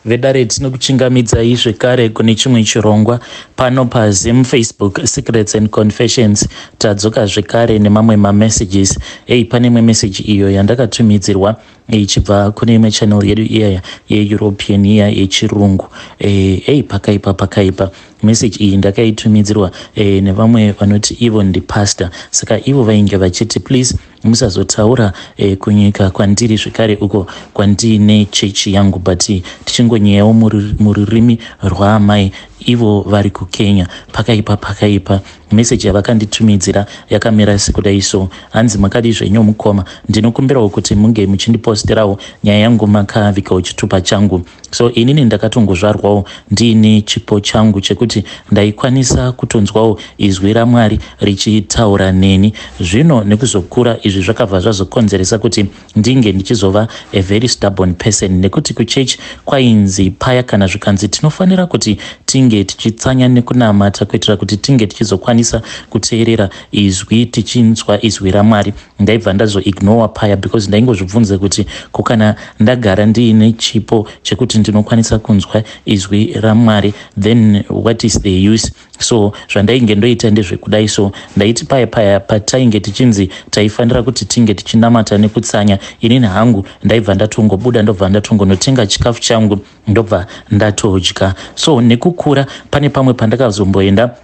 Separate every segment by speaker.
Speaker 1: vedare tinokuchingamidzai zvekare kune chimwe chirongwa pano paZim Facebook Secrets and Confessions. Tadzoka zvekare nemamwe mamessages. Pane imwe message iyo yandakatumidzirwa ichibva kune imwe channel yedu iya yeEuropean iya yechirungu. Pakaipa message iyi ndakaitumidzirwa nevamwe vanoti ivo ndipastor, saka ivo vainge vachiti please musazotaura kunyika kwandiri zvekare uko kwandine chechi yangu, but tichingonyeyawo mururimi rwaamai ivo vari kuKenya. Pakaipa message yavakanditumidzira yakamira sekudai. So hanzi makadi zvenyu mukoma, ndinokumbirawo kuti munge muchindipostirawo nyaya yangu makavikawo chitupa changu. So inini ndakatongozvarwawo ndiine chipo changu chekuti ndaikwanisa kutonzwawo izwi raMwari richitaura neni. Zvino nekuzokura izvi zvakabva zvazokonzeresa kuti ndinge ndichizova a very stubborn person, nekuti kuchechi kwainzi paya kana zvikanzi tinofanira kuti tinge tichitsanya nekunamata kuitira kuti tinge tichizokwanisa kuteerera izwi, tichinzwa izwi raMwari. Ndaibva ndazoignore paya because ndaingozvibvunza kuti kana ndagara ndiine chipo chekuti ndinokwanisa kunzwa izwi raMwari, then what is the use? So zvandainge ndoita ndezvekudai. So ndaiti paya patainge tichinzi taifanira kuti tinge tichinamata nekutsanya, inini hangu ndaibva ndatongobuda ndobva ndatongonotenga chikafu changu ndobva ndatodya. So nekukura pane pamwe pandakazomboenda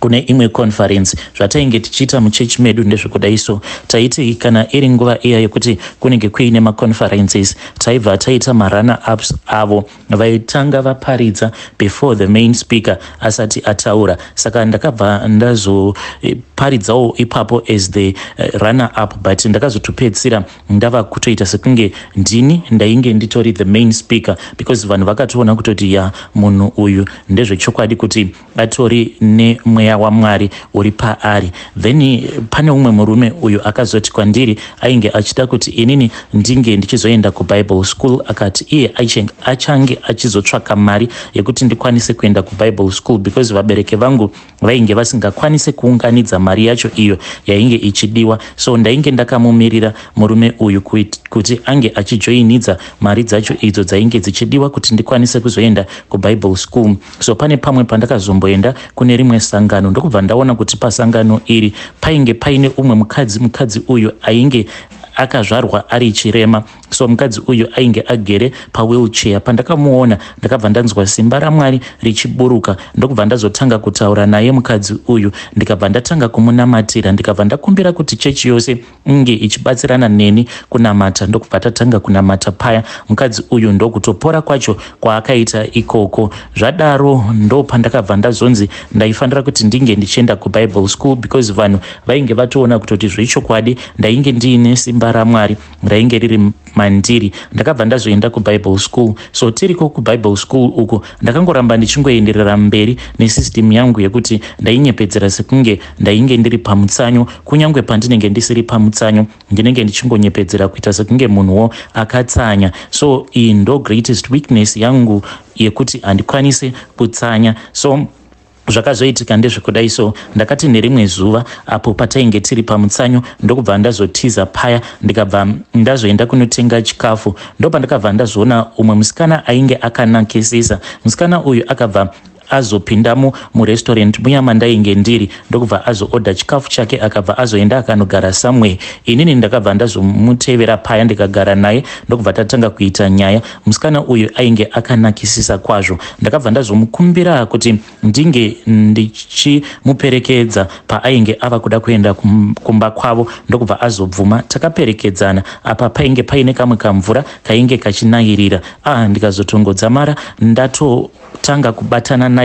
Speaker 1: kune imwe conference zvatainge tichiita muchechi medu ndezvekudai. So taiti kana iri nguva iya yekuti kunenge kuine maconferences, taibva taita marunner ups avo vaitanga vaparidza before the main speaker asati ataura. Saka ndakabva ndazoparidzawo ipapo as the runner up, but ndakazotopedzisira ndava kutoita sekunge ndini ndainge nditori the main speaker because vanhu vakatoona kutoti munhu uyu ndezvechokwadi kuti atori nemweya waMwari uri paari. Then pane umwe murume uyu akazoti kwandiri ainge achida kuti inini ndinge ndichizoenda kuBible school, akati iye achange achizotsvaka mari yekuti ndikwanise kuenda kuBible school because vabereki vangu vainge vasingakwanise kuunganidza mari yacho iyo yainge ichidiwa. So ndainge ndakamumirira murume uyu kuti ange achijoinidza mari dzacho idzo dzainge dzichidiwa kuti ndikwanise kuzoenda kuBible school. So pane pamwe pandakazomboenda kune rimwe sangano, ndokubva ndaona kuti pasangano iri painge paine umwe mukadzi uyu ainge akazvarwa ari chirema. So mukadzi uyu ainge agere pawheelchair. Pandakamuona ndakabva ndanzwa simba raMwari richiburuka, ndokubva ndazotanga kutaura naye mukadzi uyu, ndikabva ndatanga kumunamatira, ndikabva ndakumbira kuti chechi yose inge ichibatsirana neni kunamata. Ndokubva tatanga kunamata paya, mukadzi uyu ndokutopora kwacho kwaakaita ikoko. Zvadaro ndo pandakabva ndazonzi ndaifanira kuti ndinge ndichienda kuBible school because vanhu vainge vatoona kutoti zvechokwadi ndainge ndiine simba raMwari rainge riri mandiri. Ndakabva ndazoenda kuBible school. So tiriko kuBible school uko ndakangoramba ndichingoenderera mberi nesystem yangu yekuti ndainyepedzera sekunge ndainge ndiri pamutsanyo, kunyange pandinenge ndisiri pamutsanyo ndinenge ndichingonyepedzera kuita sekunge munhuwo akatsanya. So iyi ndo greatest weakness yangu yekuti handikwanise kutsanya. So zvakazoitika ndezvekudai. So ndakati nerimwe zuva apo patainge tiri pamutsanyo ndokubva ndazotiza paya, ndikabva ndazoenda kunotenga chikafu. Ndopandakabva ndazoona umwe musikana ainge akanakisisa. Musikana uyu akabva azopindamo murestaurant muya mandainge ndiri, ndokubva azooda chikafu chake akabva azoenda akanogara somewhere. Inini ndakabva ndazomutevera paya ndikagara naye, ndokubva tatanga kuita nyaya. Musikana uyu ainge akanakisisa kwazvo. Ndakabva ndazomukumbira kuti ndinge ndichimuperekedza paainge ava kuda kuenda kumba kwavo, ndokubva azobvuma. Takaperekedzana apa painge paine kamwe kamvura kainge kachinayirira. Ndikazotongodzamara ndatotanga kubatana naye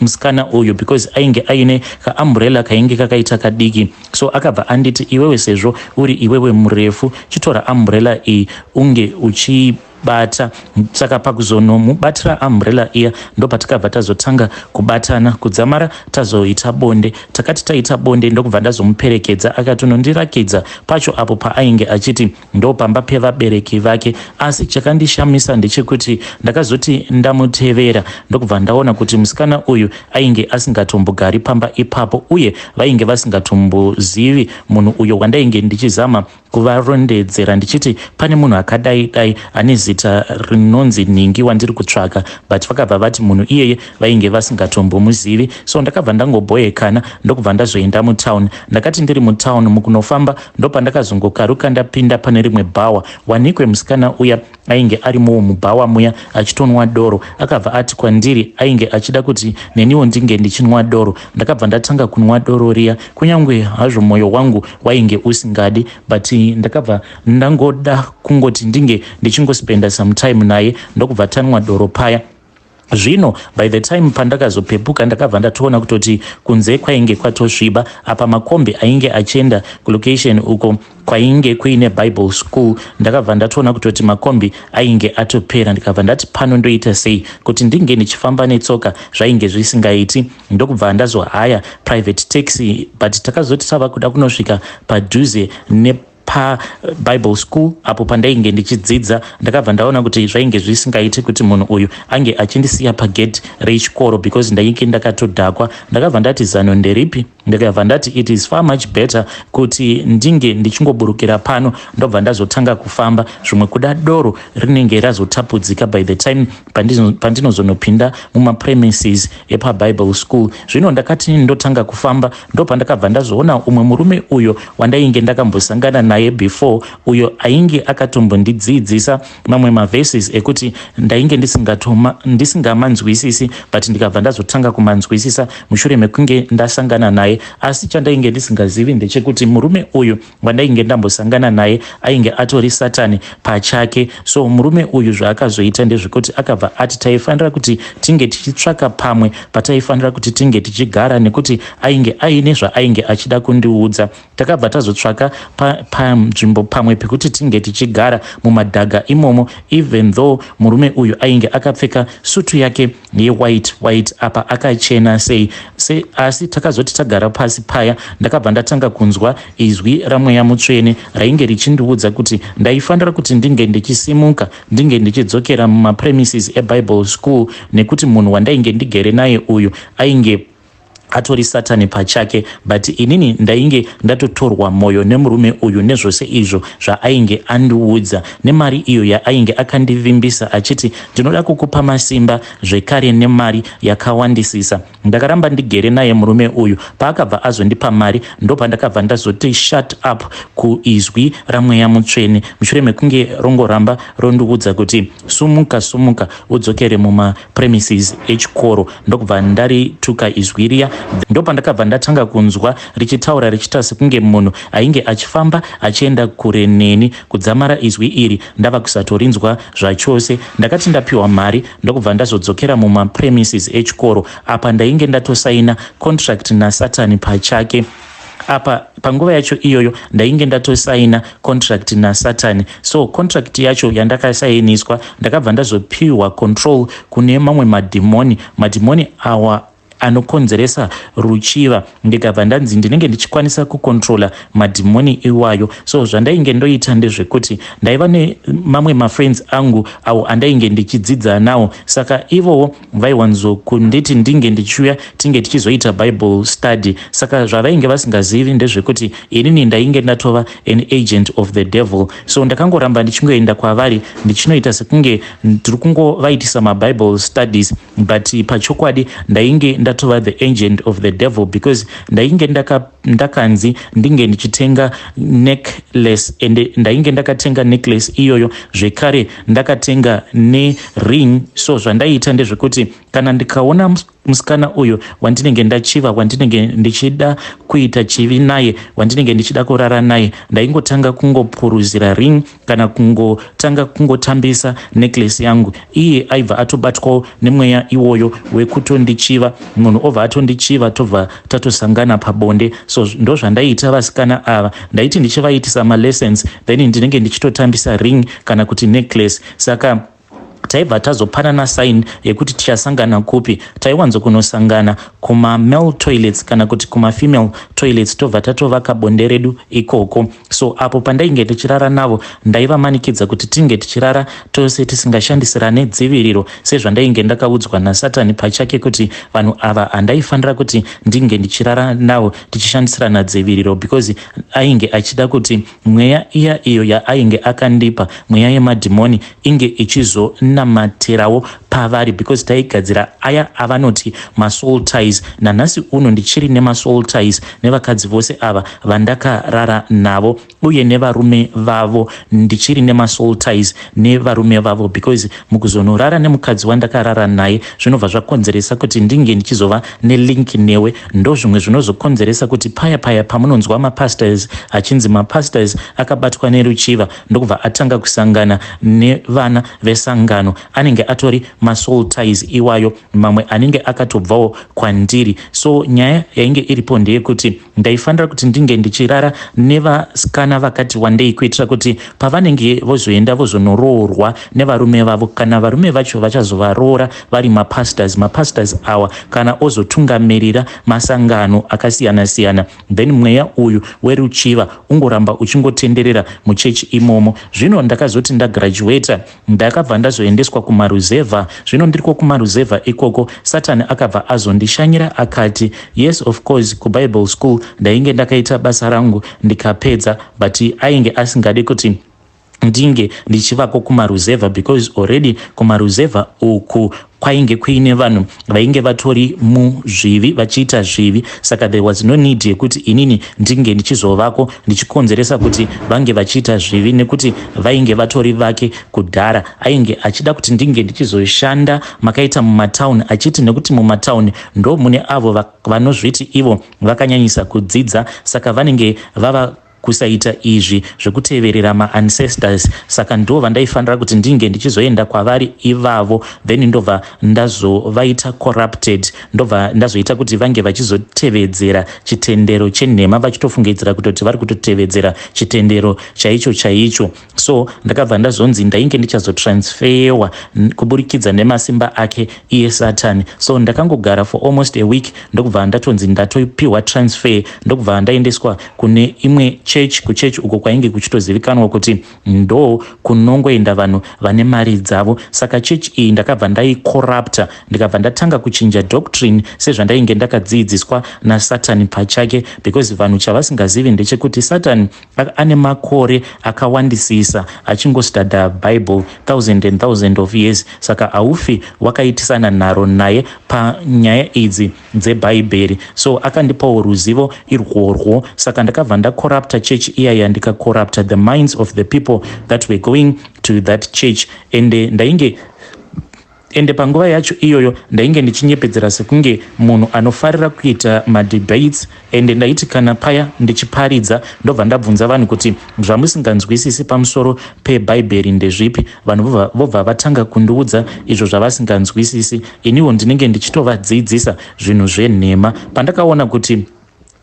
Speaker 1: musikana uyu because ainge aine kaumbrella kainge kakaita kadiki. So akabva anditi iwewe sezvo uri iwewe murefu, chitora umbrella iyi unge uchibata. Saka pakuzonomubatira umbrella iya ndopatakabva tazotanga kubatana, kudzamara tazoita bonde. Takati taita bonde ndokubva ndazomuperekedza, akatonondirakidza pacho apo paainge achiti ndo pamba pevabereki vake. Asi chakandishamisa ndechekuti ndakazoti ndamutevera ndokubva ndaona kuti musikana uyu ainge asingatombogari pamba ipapo, uye vainge vasingatombozivi munhu uyo wandainge ndichizama kuvarondedzera ndichiti pane munhu akadai ane zita rinonzi Ningi wandiri kutsvaka, but vakabva vati munhu iyeye vainge vasingatombomuzivi. So ndakabva ndangobhoyekana ndokubva ndazoenda mutown. Ndakati ndiri mutown mukunofamba ndopandakazongokaruka ndapinda pane rimwe bhawa. Wanikwe musikana uya ainge arimowo mubhawa muya achitonwa doro. Akabva ati kwandiri ainge achida kuti neniwo ndinge ndichinwa doro. Ndakabva ndatanga kunwa doro riya, kunyange hazvo mwoyo wangu wainge usingadi, but ndakabva ndangoda kungoti ndinge ndichingospenda some time naye ndokubva tanwa doro paya. Zvino by the time pandakazopepuka ndakabva ndatoona kutoti kunze kwainge kwatosviba. Apa makombi ainge achienda kulocation uko kwainge kuine Bible school, ndakabva ndatoona kutoti makombi ainge atopera. Ndikabva ndati pano ndoita sei kuti ndinge ndichifamba netsoka zvainge zvisingaiti. Ndokubva ndazohaya private taxi, but takazoti tava kuda kunosvika padhuze Bible school apo pandainge ndichidzidza. Ndakabva ndaona kuti zvainge zvisingaiti kuti munhu uyu ange achindisiya pagate rechikoro because ndainge ndakatodhakwa. Ndakabva ndati zano nderipi? Ndakabva ndati it is far much better kuti ndinge ndichingoburukira pano ndobva ndazotanga kufamba, zvimwe kuda doro rinenge razotapudzika by the time pandinozonopinda mumapremises epaBible school. Zvino ndakati ndotanga kufamba ndopandakabva ndazoona umwe murume uyo wandainge ndakambosangana naye before, uyo ainge akatombondidzidzisa mamwe maverses ekuti ndainge ndisingamanzwisisi, but ndikabva ndazotanga kumanzwisisa mushure mekunge ndasangana naye. Asi chandainge ndisingazivi ndechekuti murume uyu wandainge ndambosangana naye ainge atori Satani pachake. So murume uyu zvaakazoita ndezvekuti akabva ati taifanira kuti tinge tichitsvaka pamwe pataifanira kuti tinge tichigara, nekuti ainge aine zvaainge achida kundiudza. Takabva tazotsvaka panzvimbo pamwe pekuti tinge tichigara mumadhaga imomo, even though murume uyu ainge akapfeka sutu yake ye white apa akachena sei. Asi takazoti tagara pasi paya ndakabva ndatanga kunzwa izwi ramweya mutsvene rainge richindiudza kuti ndaifanira kuti ndinge ndichisimuka ndinge ndichidzokera mumapremises eBible school, nekuti munhu wandainge ndigere naye uyu ainge atori Satani pachake. But inini ndainge ndatotorwa moyo nemurume uyu nezvose izvo zvaainge andiudza, nemari iyo yaainge akandivimbisa achiti ndinoda kukupa masimba zvekare nemari yakawandisisa. Ndakaramba ndigere naye murume uyu. Paakabva azondipa mari ndopandakabva ndazoti shut up kuizwi ramweya mutsvene, mushure mekunge rongoramba rondiudza kuti sumuka udzokere mumapremises echikoro. Ndokubva ndarituka izwi riya. Ndopandakabva ndatanga kunzwa richitaura richita sekunge munhu ainge achifamba achienda kure neni. Kudzamara izwi iri ndava kusatorinzwa zvachose. Ndakati ndapiwa mari ndokubva ndazodzokera mumapremises echikoro. Apa ndainge ndatosaina contract naSatani pachake. Apa panguva yacho iyoyo ndainge ndatosaina contract naSatani. So contract yacho yandakasainiswa ndakabva ndazopiwa control kune mamwe madhimoni awa anokonzeresa ruchiva. Ndikabva ndanzi ndinenge ndichikwanisa kukontrola madhimoni iwayo. So zvandainge ndoita ndezvekuti ndaiva nemamwe mafriends angu awo andainge ndichidzidza nawo, saka ivowo vaiwanzokunditi ndinge ndichiuya tinge tichizoita Bible study. Saka zvavainge vasingazivi ndezvekuti inini ndainge ndatova an agent of the devil. So ndakangoramba ndichingoenda kwavari ndichinoita sekunge tiri kungovaitisa maBible studies, but pachokwadi ndainge ndatova the agent of the devil, because ndainge ndakanzi ndinge ndichitenga necklace, and ndainge ndakatenga necklace iyoyo zvekare ndakatenga nering. So zvandaita ndezvekuti kana ndikaona musikana uyu wandinenge ndachiva, wandinenge ndichida kuita chivi naye, wandinenge ndichida kurara naye, ndaingotanga kungopuruzira ring kana kungotanga kungotambisa necklace yangu. Iye aibva atobatwawo nemweya iwoyo wekutondichiva, munhu obva atondichiva tobva tatosangana pabonde. So ndo zvandaita vasikana ava, ndaiti ndichivaitisa malessons then ndinenge ndichitotambisa ring kana kuti necklace. Saka taibva tazopanana sign yekuti tichasangana kupi. Taiwanzo kunosangana kuma male toilets kana kuti kuma female toilets, tobva tatovaka bonde redu ikoko. So apo pandainge tichirara navo ndaivamanikidza kuti tinge tichirara tose tisingashandisirane dziviriro, sezvandainge ndakaudzwa naSatani pachake kuti vanhu ava handaifanira kuti ndinge ndichirara navo tichishandisirana dziviriro, because ainge achida kuti mweya iyo yaainge akandipa, mweya yemadhimoni, inge ichizonamatirawo pavari, because taigadzira aya avanoti masoul ties. Nanhasi uno ndichiri nemasoul ties nevakadzi vose ava vandakarara navo, uye nevarume vavo ndichiri nemasoul ties nevarume vavo, because mukuzonorara nemukadzi wandakarara naye zvinobva zvakonzeresa kuti ndinge ndichizova nelink newe. Ndo zvimwe zvinozokonzeresa kuti paya pamunonzwa mapastors achinzi mapastors akabatwa neruchiva ndokubva atanga kusangana nevana vesangano, anenge atori masoul ties iwayo, mamwe anenge akatobvawo kwandiri. So nyaya yainge iripo ndeyekuti ndaifanira kuti ndinge ndichirara nevasikana vakati wandei, kuitira kuti pavanenge vozoenda vozonoroorwa nevarume vavo, kana varume vacho vachazovaroora vari mapastors awa, kana ozotungamirira masangano akasiyana-siyana, then mweya uyu weruchiva ungoramba uchingotenderera muchechi imomo. Zvino ndakazoti ndagraduata ndakabva ndazoendeswa kumaruzevha. Zvino ndiriko kumaruzevha ikoko, Satani akabva azondishanyira akati yes of course kubible school ndainge ndakaita basa rangu ndikapedza, but ainge asingade kuti ndinge ndichivako kumaruzevha, because already kumaruzevha uku kwainge kuine vanhu vainge vatori muzvivi vachiita zvivi, saka there was no need yekuti inini ndinge ndichizovako ndichikonzeresa kuti vange vachiita zvivi, nekuti vainge vatori vake kudhara. Ainge achida kuti ndinge ndichizoshanda makaita mumatauni, achiti nekuti mumatauni ndo mune avo vanozviti ivo vakanyanyisa kudzidza, saka vanenge vava kusaita izvi zvekuteverera maancestors, saka ndo vandaifanira kuti ndinge ndichizoenda kwavari ivavo, then ndobva ndazovaita corrupted, ndobva ndazoita kuti vange vachizotevedzera chitendero chenhema, vachitofungidzira kutoti vari kutotevedzera chitendero chaicho. So ndakabva ndazonzi ndainge ndichazotransferwa kuburikidza nemasimba ake iye Satani. So ndakangogara for almost a week, ndokubva ndatonzi ndatopiwa transfer, ndokubva ndaendeswa kune imwe kuchechi uko kwainge kuchitozivikanwa kuti ndo kunongoenda vanhu vane mari dzavo. Saka chechi iyi ndakabva ndaikorrupta, ndikabva ndatanga kuchinja doctrine sezvandainge ndakadzidziswa naSatani pachake, because vanhu chavasingazivi ndechekuti Satani ane makore akawandisisa achingostadha Bible thousands of years, saka haufi wakaitisana nharo naye panyaya idzi dzebhaibheri. So akandipawo ruzivo irworwo, saka ndakabva ndakorrupta church iya ndikakorrupta the minds of the people that were going to that church. Ende panguva yacho iyoyo ndainge ndichinyepedzera sekunge munhu anofarira kuita madebates, ende ndaiti kana paya ndichiparidza ndobva ndabvunza vanhu kuti zvamusinganzwisisi pamusoro pebhaibheri ndezvipi. Vanhu vobva vatanga kundiudza izvo zvavasinganzwisisi, iniwo ndinenge ndichitovadzidzisa zvinhu zvenhema. Pandakaona kuti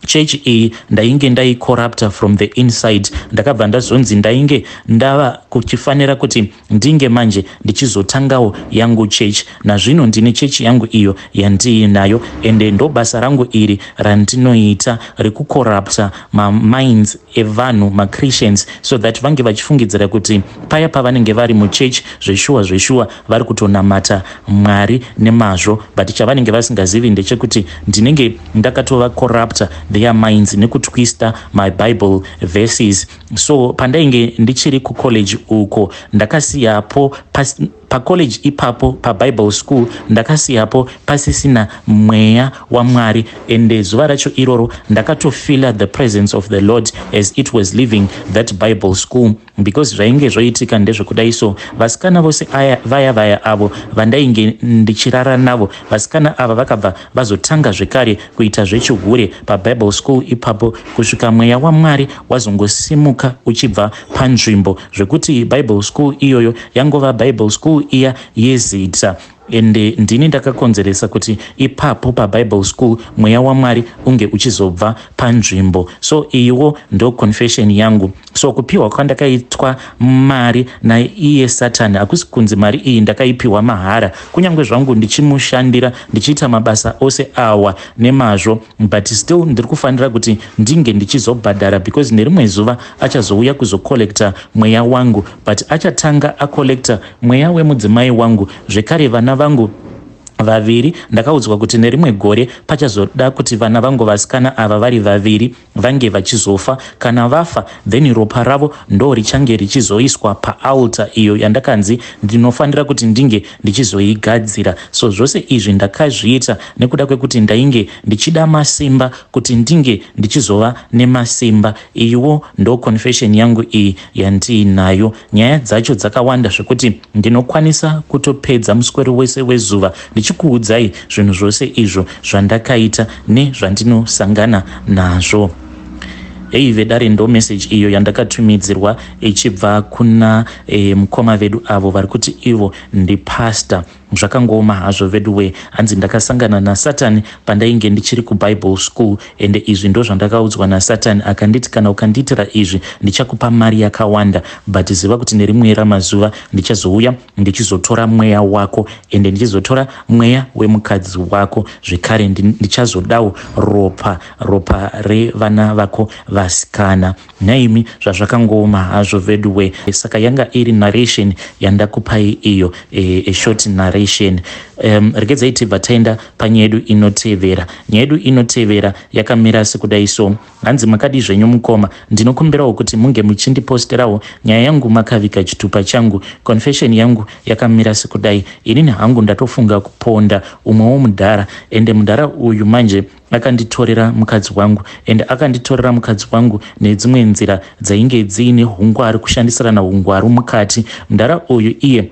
Speaker 1: chechi iyi ndainge ndaikorrupta from the inside, ndakabva ndazonzi ndainge ndava kuchifanira kuti ndinge manje ndichizotangawo yangu chechi. Nazvino ndine chechi yangu iyo yandiinayo, ende ndo basa rangu iri randinoita rekukorrupta maminds evanhu maChristians, so that vange vachifungidzira kuti paya pavanenge vari muchechi zveshuwa vari kutonamata Mwari nemazvo, but chavanenge vasingazivi ndechekuti ndinenge ndakatova korrupta their minds nekutwista my Bible verses. So pandainge ndichiri kucollege uko ndakasiyapo pacollege ipapo pabible school ndakasiyapo pasisina mweya waMwari, ende zuva racho iroro ndakatofila the presence of the Lord as it was leaving that Bible school, because zvainge zvoitika ndezvekudai. So vasikana vose vaya avo vandainge ndichirara navo, vasikana ava vakabva vazotanga zvekare kuita zvechihure pabible school ipapo, kusvika mweya waMwari wazongosimuka uchibva panzvimbo zvekuti Bible school iyoyo yangova Bible school iya yezita. ende ndini ndakakonzeresa kuti ipapo paBible school mweya waMwari unge uchizobva panzvimbo. So iwo ndo confession yangu. So kupiwa kwandakaitwa mari naiye Satani hakusi kunzi mari iyi ndakaipiwa mahara, kunyange zvangu ndichimushandira ndichiita mabasa ose awa nemazvo, but still ndiri kufanira kuti ndinge ndichizobhadhara, because nerimwe zuva achazouya kuzokolekta mweya wangu, but achatanga akolekta mweya wemudzimai wangu. Zvekare vana vangu vaviri ndakaudzwa kuti nerimwe gore pachazoda kuti vana vangu vasikana ava vari vaviri vange vachizofa. Kana vafa then ropa ravo ndo richange richizoiswa paaltar iyo yandakanzi ndinofanira kuti ndinge ndichizoigadzira. So zvose izvi ndakazviita nekuda kwekuti ndainge ndichida masimba, kuti ndinge ndichizova nemasimba. Iwo ndo confession yangu iyi yandiinayo. Nyaya dzacho dzakawanda zvekuti ndinokwanisa kutopedza muswero wese wezuva ndichikuudzai zvinhu zvose izvo zvandakaita nezvandinosangana nazvo. Vedare ndo message iyo yandakatumidzirwa ichibva kuna mukoma vedu avo vari kuti ivo ndi pastor. Zvakangoma hazvo veduwe, hanzi ndakasangana naSatani pandainge ndichiri kuBible school, ende izvi ndo zvandakaudzwa naSatani akanditi kana ukandiitira izvi ndichakupa mari yakawanda, but ziva kuti nerimwe ramazuva ndichazouya ndichizotora mweya wako ende ndichizotora mweya wemukadzi wako, zvekare ndichazodawo ropa revana vako vasikana. Naimi zvazvakangoma hazvo veduwe. Saka yanga iri narration yandakupai iyo, a short narration. Regedzai tibva taenda panyaya yedu inotevera. Nyaya yedu inotevera yakamira sekudai so. Hanzi makadi zvenyu mukoma, ndinokumbirawo kuti munge muchindiposterawo nyaya yangu makavika chitupa changu. Confession yangu yakamira sekudai. Inini hangu ndatofunga kuponda umwewo mudhara, ende mudhara uyu manje akanditorera mukadzi wangu, ende akanditorera mukadzi wangu nedzimwe nzira dzainge dziine hungwaru, kushandisirana hungwaru mukati. Mudhara uyu iye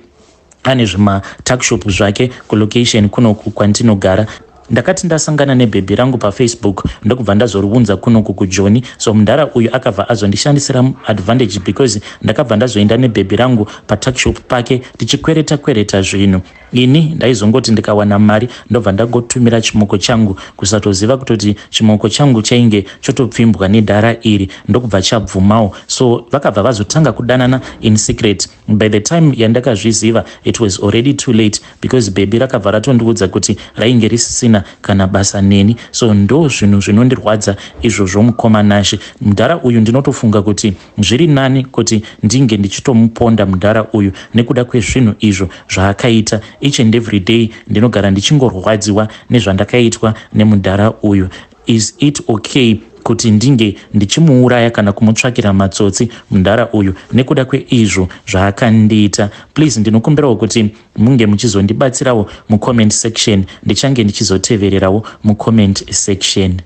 Speaker 1: ane zvimatuckshop zvake kulocation kunoku kwandinogara. Ndakati ndasangana nebhebhi rangu paFacebook ndokubva ndazoriunza kunoku kuJoni. So mudhara uyu akabva azondishandisira advantage, because ndakabva ndazoenda nebhebhi rangu patuckshop pake tichikwereta zvinhu. Ini ndaizongoti ndikawana mari ndobva ndagotumira chimoko changu kusatoziva kutoti chimoko changu chainge chotopfimbwa nedhara iri, ndokubva chabvumawo. So vakabva vazotanga kudanana in secret. By the time yandakazviziva it was already too late, because bhebhi rakabva ratondiudza kuti rainge risisina kana basa neni. So ndo zvinhu zvinondirwadza izvozvo mukoma Nashe. Mudhara uyu ndinotofunga kuti zviri nani kuti ndinge ndichitomuponda mudhara uyu nekuda kwezvinhu izvo zvaakaita. Each and every day ndinogara ndichingorwadziwa nezvandakaitwa nemudhara uyu. Is it okay kuti ndinge ndichimuuraya kana kumutsvakira matsotsi mudhara uyu nekuda kweizvo zvaakandiita? Please ndinokumbirawo kuti munge muchizondibatsirawo mucomment section, ndichange ndichizotevererawo mucomment section.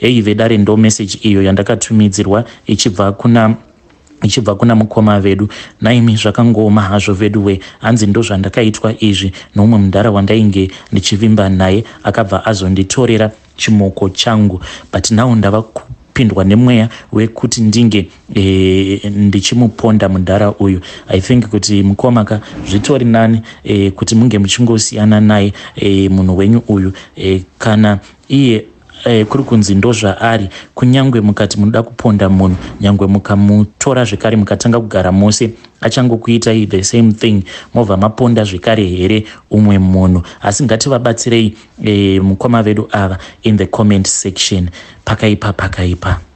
Speaker 1: Vedare ndo message iyo yandakatumidzirwa ichibva kuna mukoma vedu. Naimi zvakangoma hazvo veduwe, hanzi ndo zvandakaitwa izvi nomumwe mudhara wandainge ndichivimba naye akabva azonditorera chimoko changu, but now ndava kupindwa nemweya wekuti ndinge ndichimuponda mudhara uyu. I think kuti mukomaka zvitori nani kuti munge muchingosiyana naye munhu wenyu uyu, kana iye kuri kunzi ndo zvaari. Kunyange mukati munoda kuponda munhu, nyangwe mukamutora zvekare mukatanga kugara mose, achangokuitai the same thing, mobva maponda zvekare here umwe munhu. Asi ngativabatsirei mukoma vedu ava in the comment section. Pakaipa.